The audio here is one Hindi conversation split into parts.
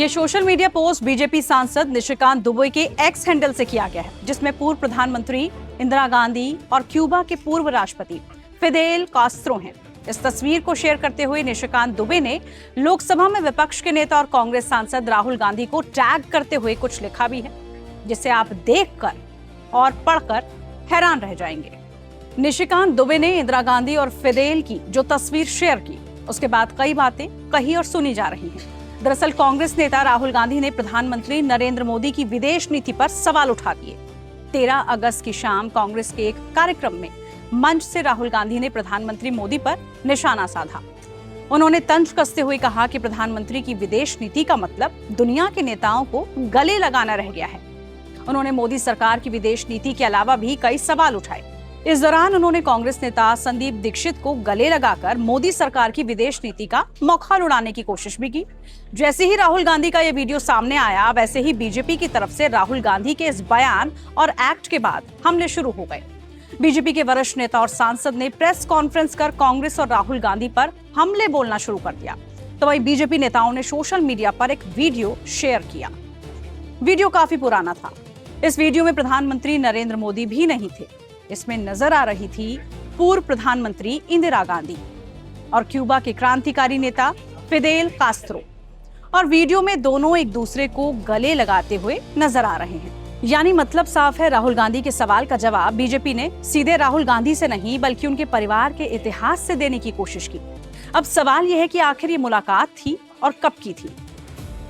ये सोशल मीडिया पोस्ट बीजेपी सांसद निशिकांत दुबे के एक्स हैंडल से किया गया है, जिसमें पूर्व प्रधानमंत्री इंदिरा गांधी और क्यूबा के पूर्व राष्ट्रपति फिदेल कास्त्रो हैं। इस तस्वीर को शेयर करते हुए निशिकांत दुबे ने लोकसभा में विपक्ष के नेता और कांग्रेस सांसद राहुल गांधी को टैग करते हुए कुछ लिखा भी है, जिसे आप देखकर और पढ़कर हैरान रह जाएंगे। निशिकांत दुबे ने इंदिरा गांधी और फिदेल की जो तस्वीर शेयर की, उसके बाद कई बातें कही और सुनी जा रही हैं। दरअसल कांग्रेस नेता राहुल गांधी ने प्रधानमंत्री नरेंद्र मोदी की विदेश नीति पर सवाल उठा दिए। 13 अगस्त की शाम कांग्रेस के एक कार्यक्रम में मंच से राहुल गांधी ने प्रधानमंत्री मोदी पर निशाना साधा। उन्होंने तंज कसते हुए कहा कि प्रधानमंत्री की विदेश नीति का मतलब दुनिया के नेताओं को गले लगाना रह गया है। उन्होंने मोदी सरकार की विदेश नीति के अलावा भी कई सवाल उठाए। इस दौरान उन्होंने कांग्रेस नेता संदीप दीक्षित को गले लगाकर मोदी सरकार की विदेश नीति का मौखौल उड़ाने की कोशिश भी की। जैसे ही राहुल गांधी का यह वीडियो सामने आया, वैसे ही बीजेपी की तरफ से राहुल गांधी के इस बयान और एक्ट के बाद हमले शुरू हो गए। बीजेपी के वरिष्ठ नेता और सांसद ने प्रेस कॉन्फ्रेंस कर कांग्रेस और राहुल गांधी पर हमले बोलना शुरू कर दिया। तो वही बीजेपी नेताओं ने सोशल मीडिया पर एक वीडियो शेयर किया। वीडियो काफी पुराना था। इस वीडियो में प्रधानमंत्री नरेंद्र मोदी भी नहीं थे। इसमें नजर आ रही थी पूर्व प्रधानमंत्री इंदिरा गांधी और क्यूबा के क्रांतिकारी नेता फिदेल कास्त्रो, और वीडियो में दोनों एक दूसरे को गले लगाते हुए नजर आ रहे हैं। यानी मतलब साफ है, राहुल गांधी के सवाल का जवाब बीजेपी ने सीधे राहुल गांधी से नहीं बल्कि उनके परिवार के इतिहास से देने की कोशिश की। अब सवाल यह है कि आखिर ये मुलाकात थी और कब की थी,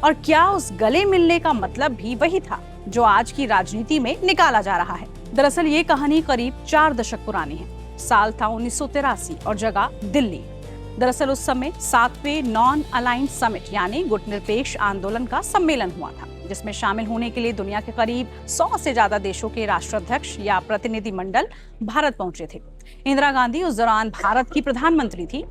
और क्या उस गले मिलने का मतलब भी वही था जो आज की राजनीति में निकाला जा रहा है। दरअसल ये कहानी करीब 4 दशक पुरानी है। साल था 1983 और जगह दिल्ली। दरअसल उस समय 7वें नॉन अलाइंड समिट यानी गुटनिरपेक्ष आंदोलन का सम्मेलन हुआ था, जिसमें शामिल होने के लिए दुनिया के करीब 100 से ज्यादा देशों के राष्ट्राध्यक्ष या प्रतिनिधिमंडल भारत पहुंचे थे। इंदिरा गांधी उस दौरान भारत की प्रधानमंत्री थी।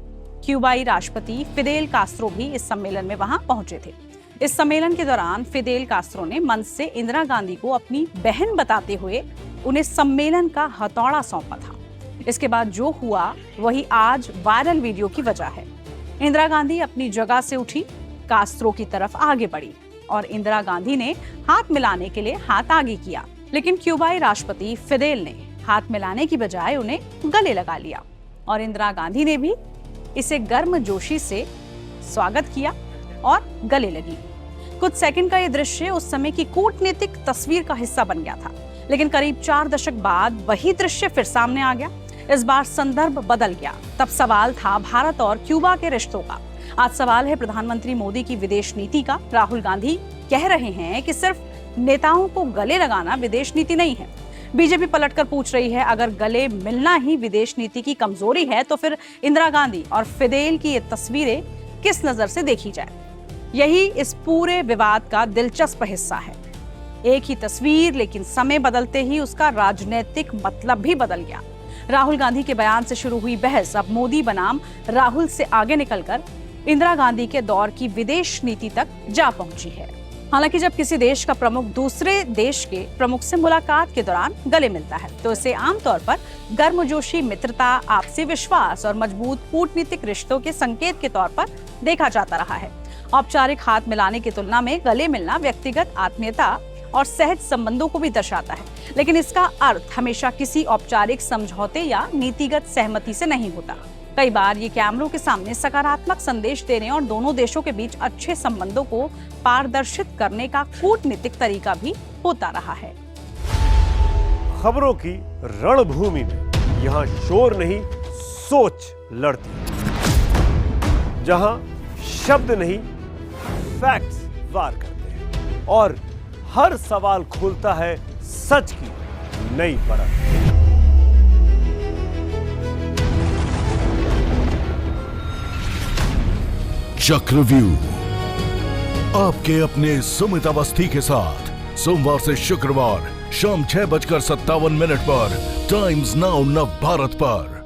क्यूबाई राष्ट्रपति फिदेल कास्त्रो भी इस सम्मेलन में वहां पहुंचे थे। इस सम्मेलन के दौरान फिदेल कास्त्रो ने मंच से इंदिरा गांधी को अपनी बहन बताते हुए उन्हें सम्मेलन का हथौड़ा सौंपा था। इसके बाद जो हुआ वही आज वायरल वीडियो की वजह है। इंदिरा गांधी अपनी जगह से उठी, कास्त्रो की तरफ आगे बढ़ी और इंदिरा गांधी ने हाथ मिलाने के लिए हाथ आगे किया, लेकिन क्यूबाई राष्ट्रपति फिदेल ने हाथ मिलाने की बजाय उन्हें गले लगा लिया और इंदिरा गांधी ने भी इसे गर्मजोशी से स्वागत किया और गले लगी। कुछ सेकंड का यह दृश्य उस समय की कूटनीतिक तस्वीर का हिस्सा बन गया था, लेकिन करीब 4 दशक बाद वही दृश्य फिर सामने आ गया। इस बार संदर्भ बदल गया। तब सवाल था भारत और क्यूबा के रिश्तों का। आज सवाल है प्रधानमंत्री मोदी की विदेश नीति का। राहुल गांधी कह रहे हैं कि सिर्फ नेताओं को गले लगाना विदेश नीति नहीं है। बीजेपी पलटकर पूछ रही है, अगर गले मिलना ही विदेश नीति की कमजोरी है तो फिर इंदिरा गांधी और फिदेल की ये तस्वीरें किस नजर से देखी जाए? यही इस पूरे विवाद का दिलचस्प हिस्सा है। एक ही तस्वीर, लेकिन समय बदलते ही उसका राजनीतिक मतलब भी बदल गया। राहुल गांधी के बयान से शुरू हुई बहस अब मोदी बनाम राहुल से आगे निकलकर इंदिरा गांधी के दौर की विदेश नीति तक जा पहुंची है। हालांकि जब किसी देश का प्रमुख दूसरे देश के प्रमुख से मुलाकात के दौरान गले मिलता है तो इसे आमतौर पर गर्मजोशी, मित्रता, आपसी विश्वास और मजबूत कूटनीतिक रिश्तों के संकेत के तौर पर देखा जाता रहा है। औपचारिक हाथ मिलाने की तुलना में गले मिलना व्यक्तिगत आत्मीयता और सहज संबंधों को भी दर्शाता है, लेकिन इसका अर्थ हमेशा किसी औपचारिक समझौते या नीतिगत सहमति से नहीं होता। कई बार ये कैमरों के सामने सकारात्मक संदेश देने और दोनों देशों के बीच अच्छे संबंधों को पारदर्शित करने का कूटनीतिक तरीका भी होता रहा है। खबरों की रणभूमि में यहाँ शोर नहीं, सोच लड़ती, जहां शब्द नहीं फैक्ट्स वार करते हैं और हर सवाल खोलता है सच की नई परत। चक्रव्यूह आपके अपने सुमित अवस्थी के साथ सोमवार से शुक्रवार शाम 6:57 पर टाइम्स नाउ नव भारत पर।